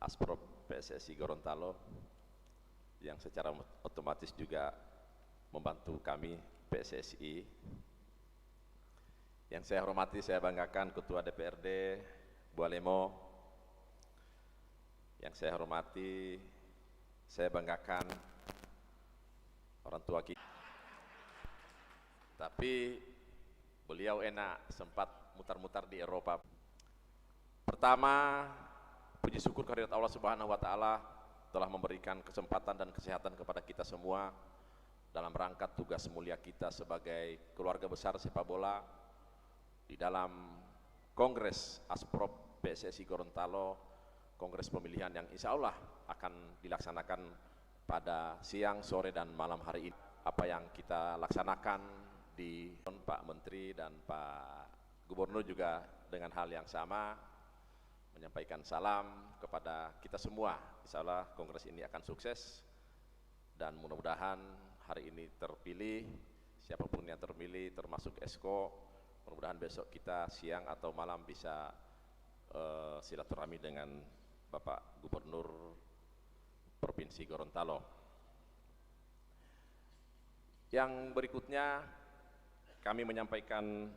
Asprop PSSI Gorontalo yang secara otomatis juga membantu kami PSSI. Yang saya hormati, saya banggakan Ketua DPRD Bualemo. Yang saya hormati, saya banggakan orang tua kita. Tapi beliau enak sempat mutar-mutar di Eropa. Pertama, puji syukur kehadirat Allah Subhanahu wa taala telah memberikan kesempatan dan kesehatan kepada kita semua dalam rangka tugas mulia kita sebagai keluarga besar sepak bola di dalam Kongres Asprop PSSI Gorontalo, Kongres pemilihan yang insya Allah akan dilaksanakan pada siang, sore, dan malam hari ini. Apa yang kita laksanakan di Pak Menteri dan Pak Gubernur juga dengan hal yang sama, menyampaikan salam kepada kita semua. Insya Allah Kongres ini akan sukses dan mudah-mudahan hari ini terpilih, siapapun yang terpilih termasuk Esko, mudah-mudahan besok kita siang atau malam bisa silaturahmi dengan Bapak Gubernur Provinsi Gorontalo. Yang berikutnya kami menyampaikan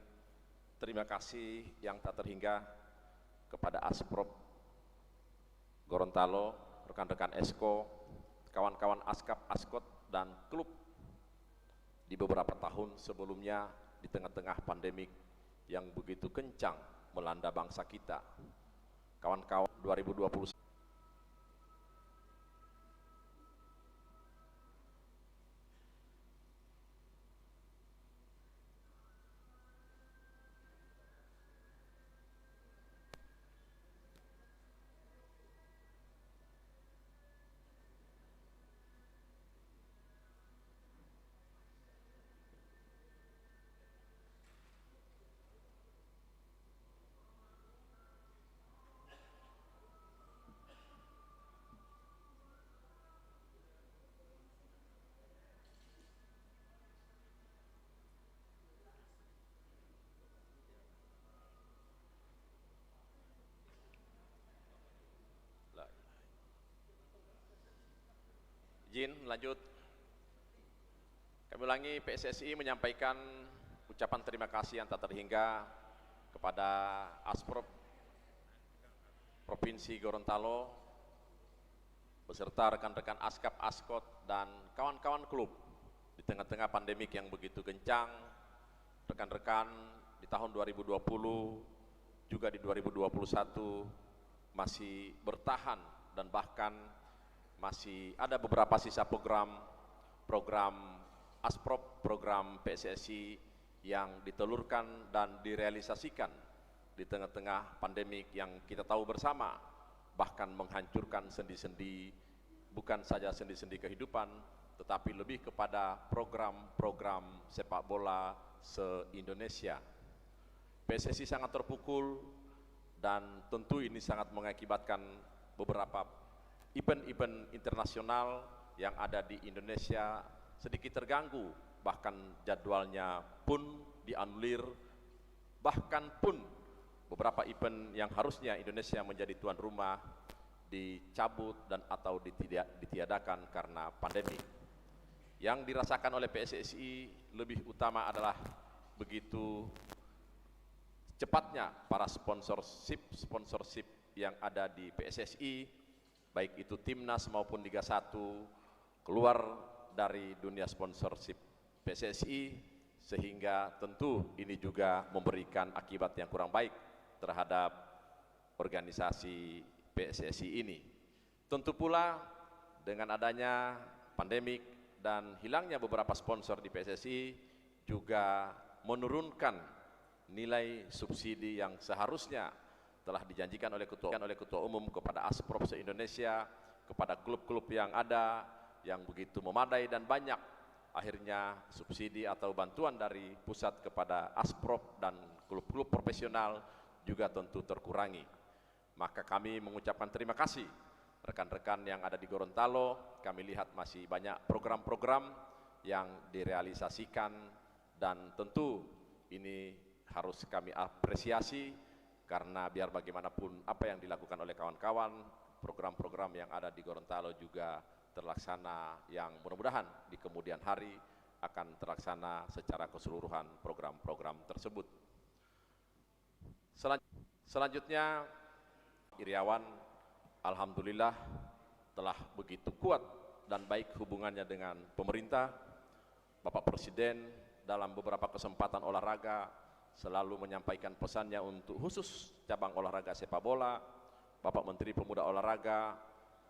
terima kasih yang tak terhingga kepada Asprop Gorontalo, rekan-rekan Esko, kawan-kawan Askap, Askot, dan klub di beberapa tahun sebelumnya di tengah-tengah pandemik yang begitu kencang melanda bangsa kita. Kawan-kawan 2020 izin lanjut. Kami ulangi, PSSI menyampaikan ucapan terima kasih yang tak terhingga kepada Asprop Provinsi Gorontalo beserta rekan-rekan Askap, Askot, dan kawan-kawan klub di tengah-tengah pandemik yang begitu kencang. Rekan-rekan di tahun 2020 juga di 2021 masih bertahan dan bahkan masih ada beberapa sisa program Asprop, program PSSI yang ditelurkan dan direalisasikan di tengah-tengah pandemik yang kita tahu bersama bahkan menghancurkan sendi-sendi, bukan saja sendi-sendi kehidupan, tetapi lebih kepada program-program sepak bola se-Indonesia. PSSI sangat terpukul dan tentu ini sangat mengakibatkan beberapa event-event internasional yang ada di Indonesia sedikit terganggu, bahkan jadwalnya pun dianulir, bahkan pun beberapa event yang harusnya Indonesia menjadi tuan rumah dicabut dan atau ditiadakan karena pandemi. Yang dirasakan oleh PSSI lebih utama adalah begitu cepatnya para sponsorship yang ada di PSSI, baik itu Timnas maupun Liga 1, keluar dari dunia sponsorship PSSI, sehingga tentu ini juga memberikan akibat yang kurang baik terhadap organisasi PSSI ini. Tentu pula dengan adanya pandemik dan hilangnya beberapa sponsor di PSSI juga menurunkan nilai subsidi yang seharusnya telah dijanjikan oleh Ketua Umum kepada Asprop se-Indonesia, kepada klub-klub yang ada, yang begitu memadai dan banyak. Akhirnya subsidi atau bantuan dari pusat kepada Asprop dan klub-klub profesional juga tentu terkurangi. Maka kami mengucapkan terima kasih rekan-rekan yang ada di Gorontalo. Kami lihat masih banyak program-program yang direalisasikan dan tentu ini harus kami apresiasi, karena biar bagaimanapun apa yang dilakukan oleh kawan-kawan program-program yang ada di Gorontalo juga terlaksana, yang mudah-mudahan di kemudian hari akan terlaksana secara keseluruhan program-program tersebut. Selanjutnya, Iriawan alhamdulillah telah begitu kuat dan baik hubungannya dengan pemerintah. Bapak Presiden dalam beberapa kesempatan olahraga selalu menyampaikan pesannya untuk khusus cabang olahraga sepak bola. Bapak Menteri Pemuda Olahraga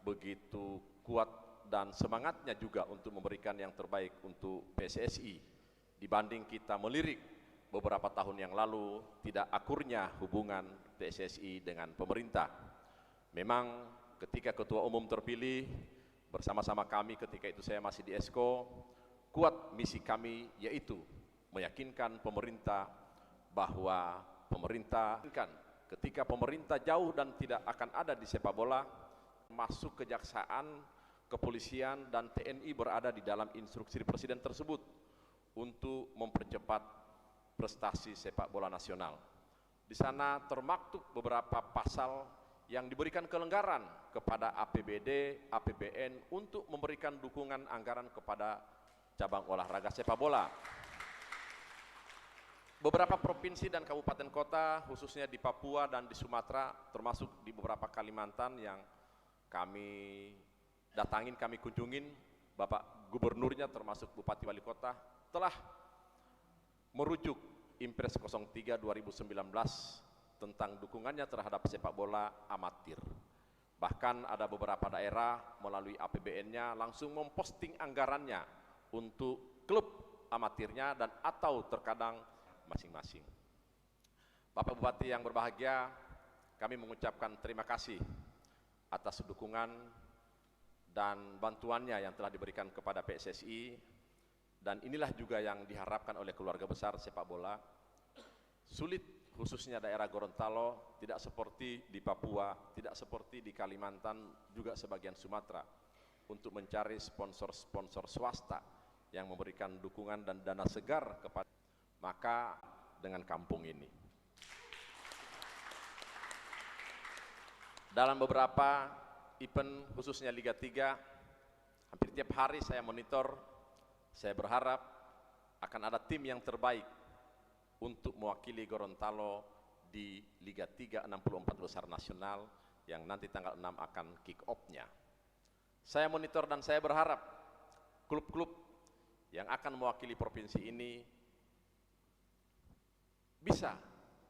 begitu kuat dan semangatnya juga untuk memberikan yang terbaik untuk PSSI. Dibanding kita melirik beberapa tahun yang lalu tidak akurnya hubungan PSSI dengan pemerintah. Memang ketika Ketua Umum terpilih bersama-sama kami, ketika itu saya masih di Esko, kuat misi kami yaitu meyakinkan pemerintah bahwa ketika pemerintah jauh dan tidak akan ada di sepak bola, masuk kejaksaan, kepolisian dan TNI berada di dalam instruksi Presiden tersebut untuk mempercepat prestasi sepak bola nasional. Di sana termaktub beberapa pasal yang diberikan kelonggaran kepada APBD, APBN untuk memberikan dukungan anggaran kepada cabang olahraga sepak bola. Beberapa provinsi dan kabupaten kota, khususnya di Papua dan di Sumatera, termasuk di beberapa Kalimantan yang kami datangin, kami kunjungin, Bapak Gubernurnya termasuk Bupati Wali Kota telah merujuk Impres 03 2019 tentang dukungannya terhadap sepak bola amatir. Bahkan ada beberapa daerah melalui APBN-nya langsung memposting anggarannya untuk klub amatirnya dan atau terkadang masing-masing. Bapak Bupati yang berbahagia, kami mengucapkan terima kasih atas dukungan dan bantuannya yang telah diberikan kepada PSSI, dan inilah juga yang diharapkan oleh keluarga besar sepak bola. Sulit khususnya daerah Gorontalo, tidak seperti di Papua, tidak seperti di Kalimantan, juga sebagian Sumatera, untuk mencari sponsor-sponsor swasta yang memberikan dukungan dan dana segar kepada, maka dengan kampung ini. Dalam beberapa event khususnya Liga 3, hampir tiap hari saya monitor, saya berharap akan ada tim yang terbaik untuk mewakili Gorontalo di Liga 3 64 besar nasional yang nanti tanggal 6 akan kick off-nya. Saya monitor dan saya berharap klub-klub yang akan mewakili provinsi ini bisa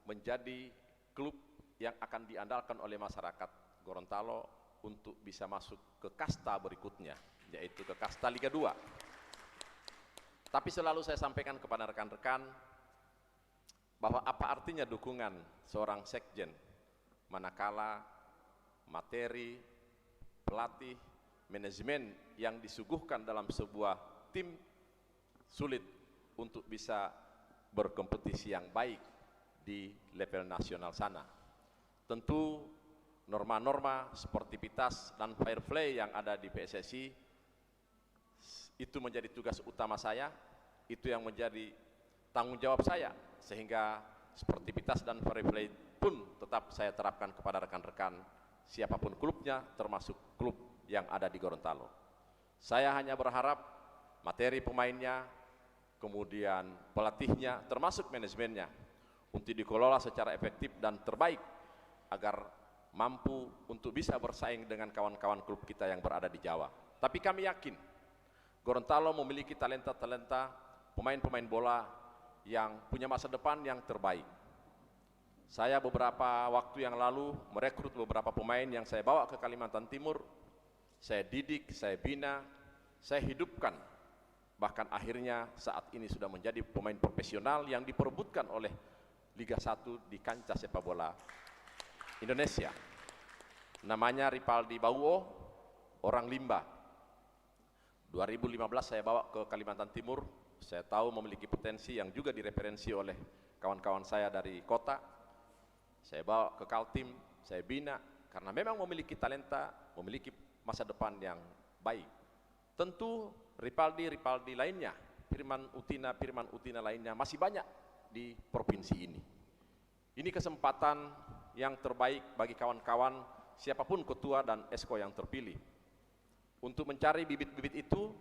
menjadi klub yang akan diandalkan oleh masyarakat Gorontalo untuk bisa masuk ke kasta berikutnya, yaitu ke kasta Liga 2. Tapi selalu saya sampaikan kepada rekan-rekan bahwa apa artinya dukungan seorang sekjen manakala materi, pelatih, manajemen yang disuguhkan dalam sebuah tim sulit untuk bisa berkompetisi yang baik di level nasional sana. Tentu norma-norma, sportivitas dan fair play yang ada di PSSI itu menjadi tugas utama saya, itu yang menjadi tanggung jawab saya, sehingga sportivitas dan fair play pun tetap saya terapkan kepada rekan-rekan siapapun klubnya, termasuk klub yang ada di Gorontalo. Saya hanya berharap materi pemainnya, kemudian pelatihnya, termasuk manajemennya, untuk dikelola secara efektif dan terbaik agar mampu untuk bisa bersaing dengan kawan-kawan klub kita yang berada di Jawa. Tapi kami yakin Gorontalo memiliki talenta-talenta pemain-pemain bola yang punya masa depan yang terbaik. Saya beberapa waktu yang lalu merekrut beberapa pemain yang saya bawa ke Kalimantan Timur, saya didik, saya bina, saya hidupkan. Bahkan akhirnya saat ini sudah menjadi pemain profesional yang diperebutkan oleh Liga 1 di kancah sepak bola Indonesia. Namanya Ripaldi Bauo, orang Limba. 2015 saya bawa ke Kalimantan Timur, saya tahu memiliki potensi yang juga direferensi oleh kawan-kawan saya dari kota. Saya bawa ke Kaltim, saya bina, karena memang memiliki talenta, memiliki masa depan yang baik. Tentu Ripaldi lainnya, Firman Utina lainnya masih banyak di provinsi ini. Ini kesempatan yang terbaik bagi kawan-kawan siapapun ketua dan esko yang terpilih untuk mencari bibit-bibit itu,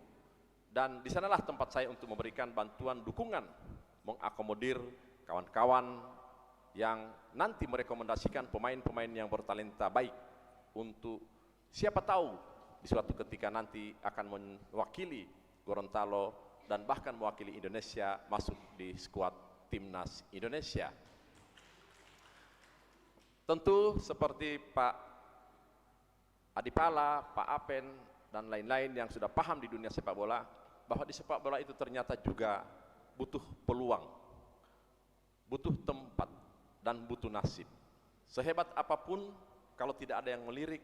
dan di sanalah tempat saya untuk memberikan bantuan dukungan, mengakomodir kawan-kawan yang nanti merekomendasikan pemain-pemain yang bertalenta baik untuk siapa tahu di suatu ketika nanti akan mewakili Gorontalo dan bahkan mewakili Indonesia masuk di skuad timnas Indonesia. Tentu seperti Pak Adipala, Pak Apen, dan lain-lain yang sudah paham di dunia sepak bola, bahwa di sepak bola itu ternyata juga butuh peluang, butuh tempat, dan butuh nasib. Sehebat apapun, kalau tidak ada yang melirik,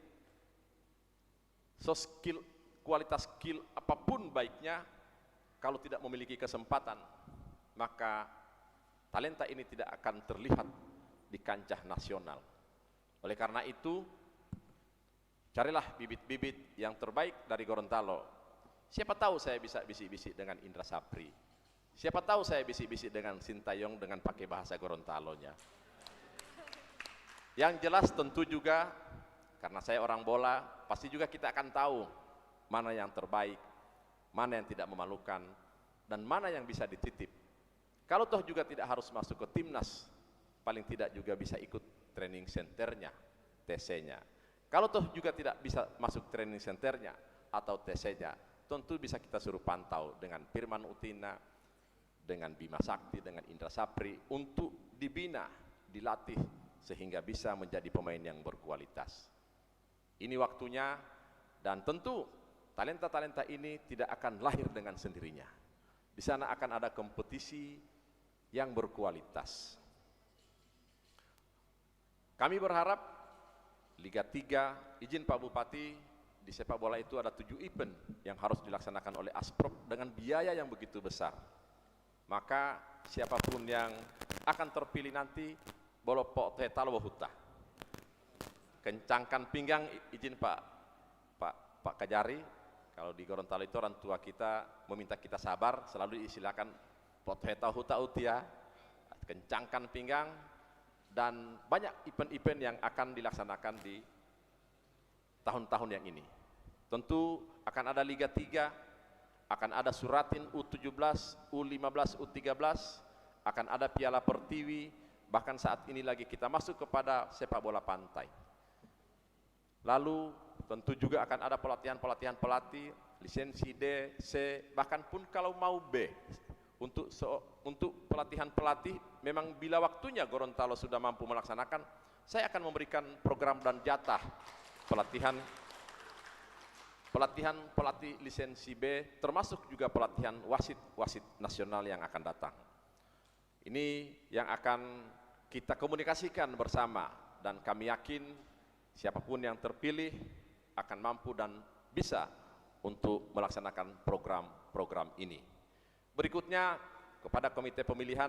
kualitas skill apapun baiknya, kalau tidak memiliki kesempatan, maka talenta ini tidak akan terlihat di kancah nasional. Oleh karena itu, carilah bibit-bibit yang terbaik dari Gorontalo. Siapa tahu saya bisa bisik-bisik dengan Indra Sapri. Siapa tahu saya bisik-bisik dengan Sintayong dengan pakai bahasa Gorontalonya. Yang jelas tentu juga, karena saya orang bola, pasti juga kita akan tahu mana yang terbaik, mana yang tidak memalukan, dan mana yang bisa dititip. Kalau toh juga tidak harus masuk ke timnas, paling tidak juga bisa ikut training centernya, TC-nya. Kalau toh juga tidak bisa masuk training centernya atau TC-nya, tentu bisa kita suruh pantau dengan Firman Utina, dengan Bima Sakti, dengan Indra Sapri, untuk dibina, dilatih, sehingga bisa menjadi pemain yang berkualitas. Ini waktunya, dan tentu talenta-talenta ini tidak akan lahir dengan sendirinya. Di sana akan ada kompetisi yang berkualitas. Kami berharap Liga 3, izin Pak Bupati, di sepak bola itu ada 7 event yang harus dilaksanakan oleh Asprop dengan biaya yang begitu besar. Maka siapapun yang akan terpilih nanti, bolopok teta huta. Kencangkan pinggang, izin Pak Kajari, kalau di Gorontalo itu orang tua kita meminta kita sabar, selalu diistilahkan potheta huta utia, kencangkan pinggang. Dan banyak event-event yang akan dilaksanakan di tahun-tahun yang ini. Tentu akan ada Liga 3, akan ada Suratin U17, U15, U13, akan ada Piala Pertiwi, bahkan saat ini lagi kita masuk kepada sepak bola pantai. Lalu tentu juga akan ada pelatihan-pelatihan pelatih, lisensi D, C, bahkan pun kalau mau B. Untuk pelatihan pelatih, memang bila waktunya Gorontalo sudah mampu melaksanakan, saya akan memberikan program dan jatah pelatihan pelatih lisensi B, termasuk juga pelatihan wasit nasional yang akan datang. Ini yang akan kita komunikasikan bersama, dan kami yakin siapapun yang terpilih akan mampu dan bisa untuk melaksanakan program-program ini. Berikutnya, kepada komite pemilihan,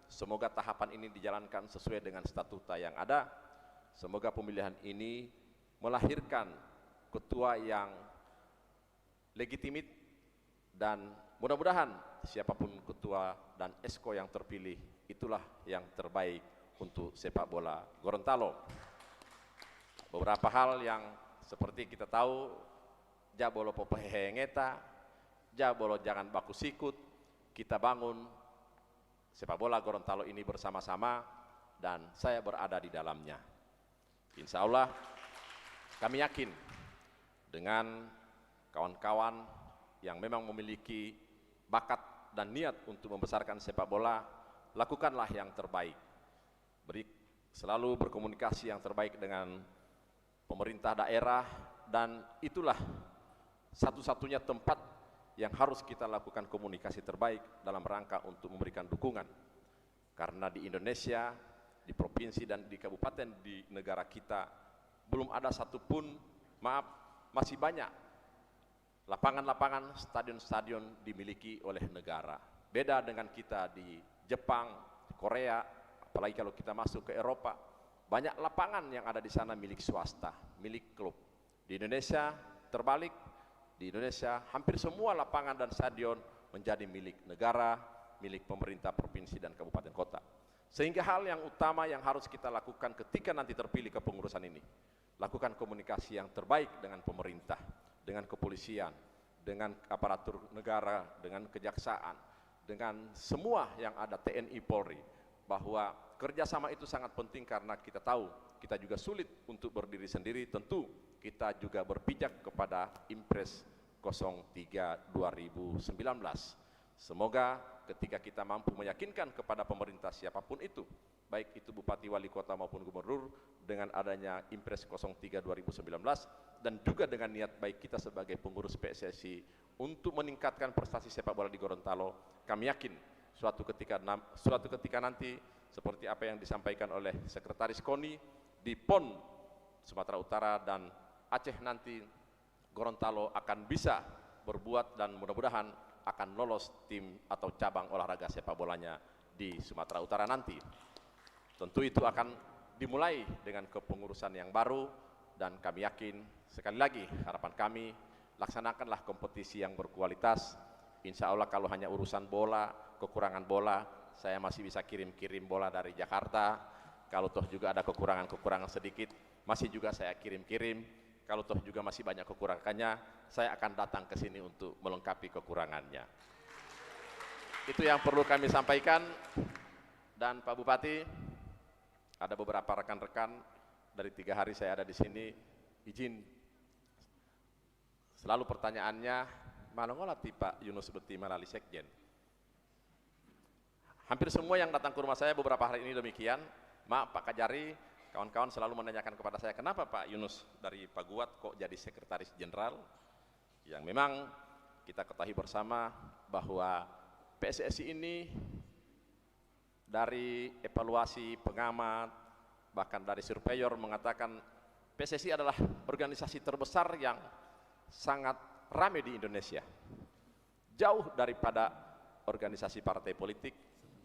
semoga tahapan ini dijalankan sesuai dengan statuta yang ada. Semoga pemilihan ini melahirkan ketua yang legitimit, dan mudah-mudahan siapapun ketua dan esko yang terpilih, itulah yang terbaik untuk sepak bola Gorontalo. Beberapa hal yang seperti kita tahu, jabolo popehengeta, jabolo jangan baku sikut, kita bangun sepak bola Gorontalo ini bersama-sama, dan saya berada di dalamnya. Insya Allah kami yakin dengan kawan-kawan yang memang memiliki bakat dan niat untuk membesarkan sepak bola, lakukanlah yang terbaik. Selalu berkomunikasi yang terbaik dengan pemerintah daerah, dan itulah satu-satunya tempat yang harus kita lakukan komunikasi terbaik dalam rangka untuk memberikan dukungan. Karena di Indonesia, di provinsi dan di kabupaten di negara kita, belum ada satupun, masih banyak lapangan-lapangan, stadion-stadion dimiliki oleh negara. Beda dengan kita di Jepang, Korea, apalagi kalau kita masuk ke Eropa, banyak lapangan yang ada di sana milik swasta, milik klub. Di Indonesia terbalik, di Indonesia hampir semua lapangan dan stadion menjadi milik negara, milik pemerintah provinsi dan kabupaten kota. Sehingga hal yang utama yang harus kita lakukan ketika nanti terpilih kepengurusan ini, lakukan komunikasi yang terbaik dengan pemerintah, dengan kepolisian, dengan aparatur negara, dengan kejaksaan, dengan semua yang ada, TNI, Polri, bahwa kerjasama itu sangat penting karena kita tahu kita juga sulit untuk berdiri sendiri. Tentu kita juga berpijak kepada Impres 03 2019. Semoga ketika kita mampu meyakinkan kepada pemerintah siapapun itu, baik itu bupati, wali kota maupun gubernur, dengan adanya Impres 03 2019 dan juga dengan niat baik kita sebagai pengurus PSSI untuk meningkatkan prestasi sepak bola di Gorontalo, kami yakin suatu ketika nanti seperti apa yang disampaikan oleh Sekretaris KONI di PON Sumatera Utara dan Aceh, nanti Gorontalo akan bisa berbuat dan mudah-mudahan akan lolos tim atau cabang olahraga sepak bolanya di Sumatera Utara nanti. Tentu itu akan dimulai dengan kepengurusan yang baru, dan kami yakin, sekali lagi harapan kami, laksanakanlah kompetisi yang berkualitas. Insya Allah kalau hanya urusan bola, kekurangan bola, saya masih bisa kirim-kirim bola dari Jakarta. Kalau toh juga ada kekurangan sedikit, masih juga saya kirim-kirim. Kalau toh juga masih banyak kekurangannya, saya akan datang ke sini untuk melengkapi kekurangannya. Itu yang perlu kami sampaikan. Dan Pak Bupati, ada beberapa rekan-rekan dari 3 hari saya ada di sini, izin. Selalu pertanyaannya, manongolati Pak Yunus Beti Malali Sekjen. Hampir semua yang datang ke rumah saya beberapa hari ini demikian. Maaf Pak Kajari, kawan-kawan selalu menanyakan kepada saya, kenapa Pak Yunus dari Paguat kok jadi Sekretaris Jenderal? Yang memang kita ketahui bersama bahwa PSSI ini dari evaluasi pengamat, bahkan dari surveyor mengatakan PSSI adalah organisasi terbesar yang sangat ramai di Indonesia. Jauh daripada organisasi partai politik,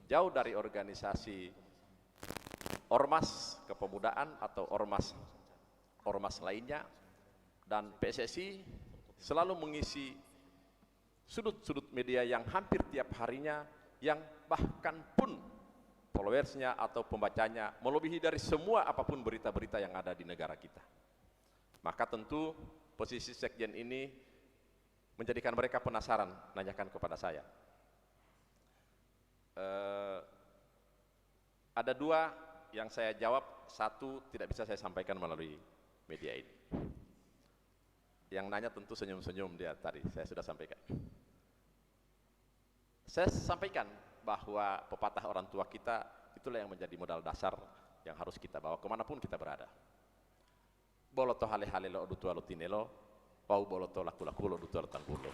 jauh dari organisasi ormas kepemudaan atau ormas lainnya, dan PSSI selalu mengisi sudut-sudut media yang hampir tiap harinya, yang bahkan pun followersnya atau pembacanya melebihi dari semua apapun berita-berita yang ada di negara kita. Maka tentu posisi sekjen ini menjadikan mereka penasaran, nanyakan kepada saya. Ada 2 yang saya jawab, 1 tidak bisa saya sampaikan melalui media ini. Yang nanya tentu senyum-senyum dia tadi, saya sudah sampaikan. Saya sampaikan bahwa pepatah orang tua kita itulah yang menjadi modal dasar yang harus kita bawa kemanapun kita berada. Boloto hale-hale lo dutua lo tinelo, pau boloto laku-laku lo dutua lo tanpulo.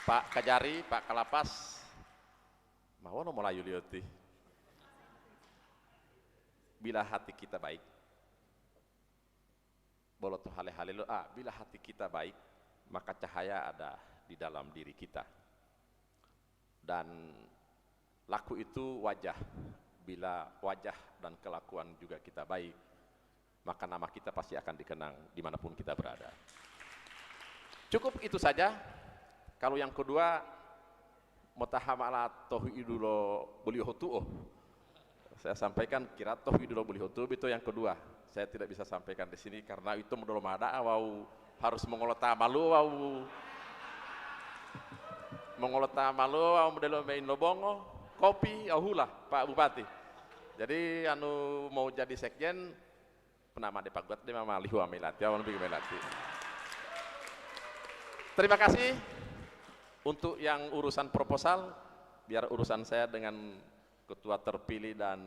Pak Kajari, Pak Kalapas, mawono Melayu lioti. Bila hati kita baik, boloto hale-hale lo, bila hati kita baik, maka cahaya ada di dalam diri kita. Dan laku itu wajah. Bila wajah dan kelakuan juga kita baik, maka nama kita pasti akan dikenang dimanapun kita berada. Cukup itu saja. Kalau yang kedua, motahamala tohidulo belihotu'o, saya sampaikan kira tohidulo belihotu'o itu yang kedua. Saya tidak bisa sampaikan di sini karena itu belum ada. Wau harus mengolota malu, wau mengolota malu, wau modelo main lobongo, kopi, ahulah Pak Bupati. Jadi anu mau jadi sekjen, penama de Paguat de mama lihu amelati, awan lebih melati. Terima kasih untuk yang urusan proposal, biar urusan saya dengan ketua terpilih dan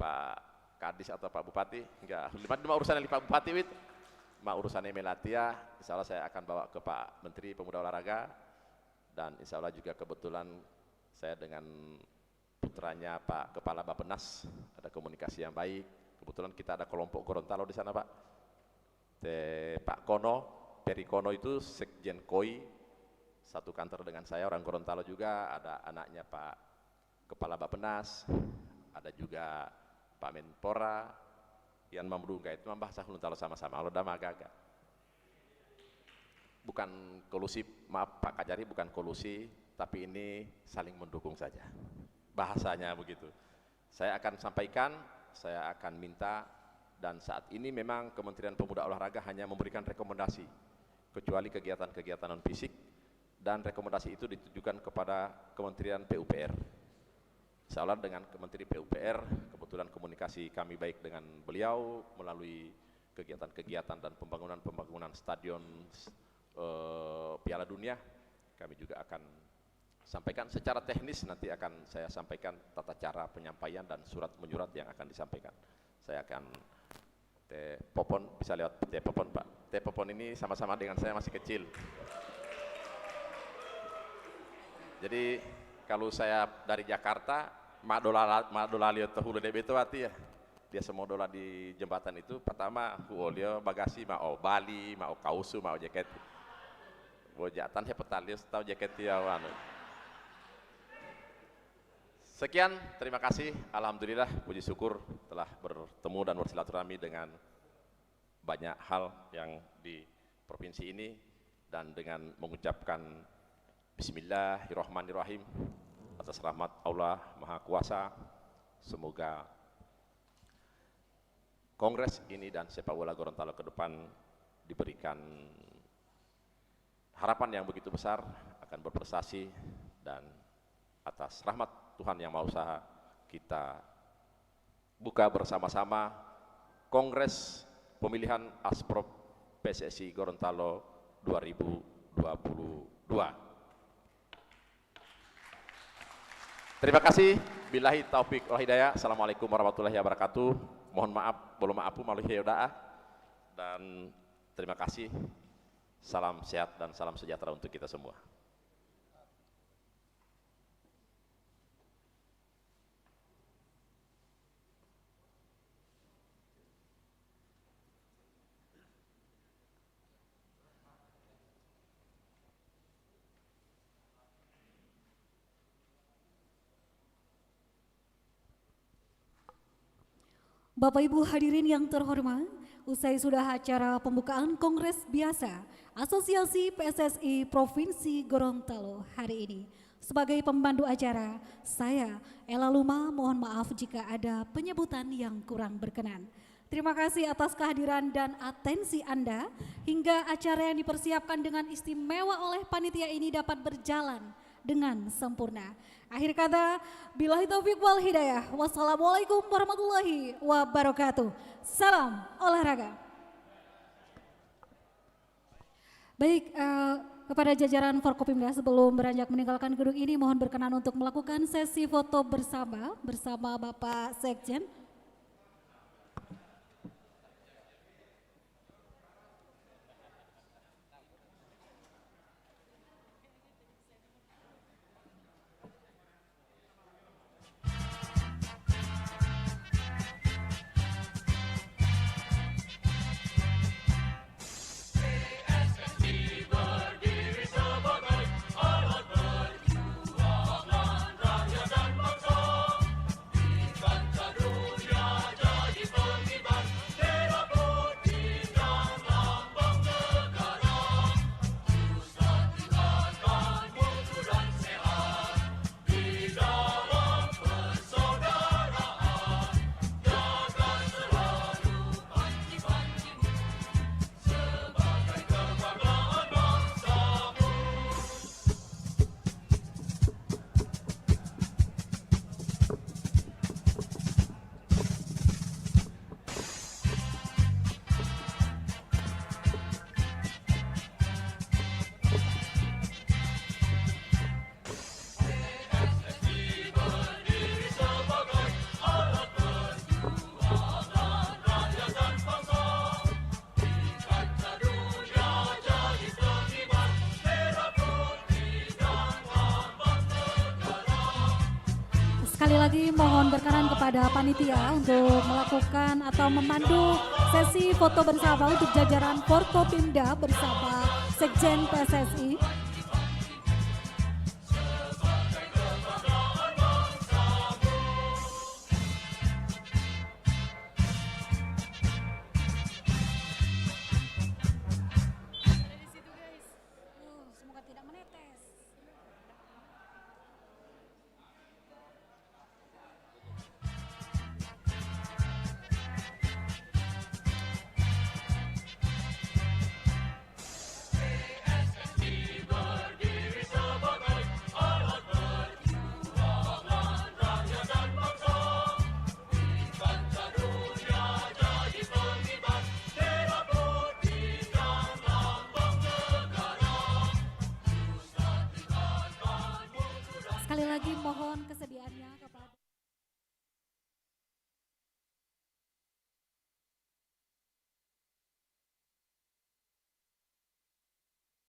Pak Kadis atau Pak Bupati, enggak, lima urusan yang Pak Bupati wit, urusannya Melatia, insya Allah saya akan bawa ke Pak Menteri Pemuda Olahraga, dan insya Allah juga kebetulan saya dengan putranya Pak Kepala Bappenas ada komunikasi yang baik. Kebetulan kita ada kelompok Gorontalo di sana Pak. Pak Kono, Peri Kono itu Sekjen KOI, satu kantor dengan saya, orang Gorontalo juga. Ada anaknya Pak Kepala Bappenas, ada juga Pak Menpora, yang memberungga itu membahas Gorontalo sama-sama. Kalau udah agak-agak bukan kolusi, maaf Pak Kajari, bukan kolusi, tapi ini saling mendukung saja. Bahasanya begitu. Saya akan sampaikan, saya akan minta dan saat ini memang Kementerian Pemuda Olahraga hanya memberikan rekomendasi, kecuali kegiatan-kegiatan non fisik, dan rekomendasi itu ditujukan kepada Kementerian PUPR. Seolah dengan Kementerian PUPR, kebetulan komunikasi kami baik dengan beliau melalui kegiatan-kegiatan dan pembangunan stadion Piala Dunia. Kami juga akan sampaikan secara teknis, nanti akan saya sampaikan tata cara penyampaian dan surat menyurat yang akan disampaikan. Saya akan Teh Popon, bisa lewat Teh Popon Pak. Teh Popon ini sama-sama dengan saya masih kecil. Jadi kalau saya dari Jakarta, Madola lihat tahulu Debetowati ya. Dia semua dola di jembatan itu, pertama huolio bagasi mau Bali, mau kausu, mau jaket. Bojatan saya petalius tahu jaket dia anu. Sekian, terima kasih. Alhamdulillah, puji syukur telah bertemu dan bersilaturahmi dengan banyak hal yang di provinsi ini, dan dengan mengucapkan Bismillahirrahmanirrahim atas rahmat Allah Maha Kuasa. Semoga Kongres ini dan sepak bola Gorontalo ke depan diberikan harapan yang begitu besar akan berprestasi, dan atas rahmat Tuhan Yang Maha Usaha kita buka bersama-sama Kongres Pemilihan Asprop PSSI Gorontalo 2022. Terima kasih. Billahi taufik wal hidayah. Assalamualaikum warahmatullahi wabarakatuh. Mohon maaf, belum maafu malu hiyaudaah, dan terima kasih. Salam sehat dan salam sejahtera untuk kita semua. Bapak Ibu hadirin yang terhormat, usai sudah acara pembukaan Kongres Biasa Asosiasi PSSI Provinsi Gorontalo hari ini. Sebagai pembantu acara, saya Ella Luma mohon maaf jika ada penyebutan yang kurang berkenan. Terima kasih atas kehadiran dan atensi Anda hingga acara yang dipersiapkan dengan istimewa oleh panitia ini dapat berjalan dengan sempurna. Akhir kata, billahi taufiq wal hidayah. Wassalamualaikum warahmatullahi wabarakatuh. Salam olahraga. Baik, kepada jajaran Forkopimda sebelum beranjak meninggalkan gedung ini, mohon berkenan untuk melakukan sesi foto bersama Bapak Sekjen. Sekali lagi mohon berkenan kepada panitia untuk melakukan atau memandu sesi foto bersama untuk jajaran Forkopimda bersama Sekjen PSSI. lagi mohon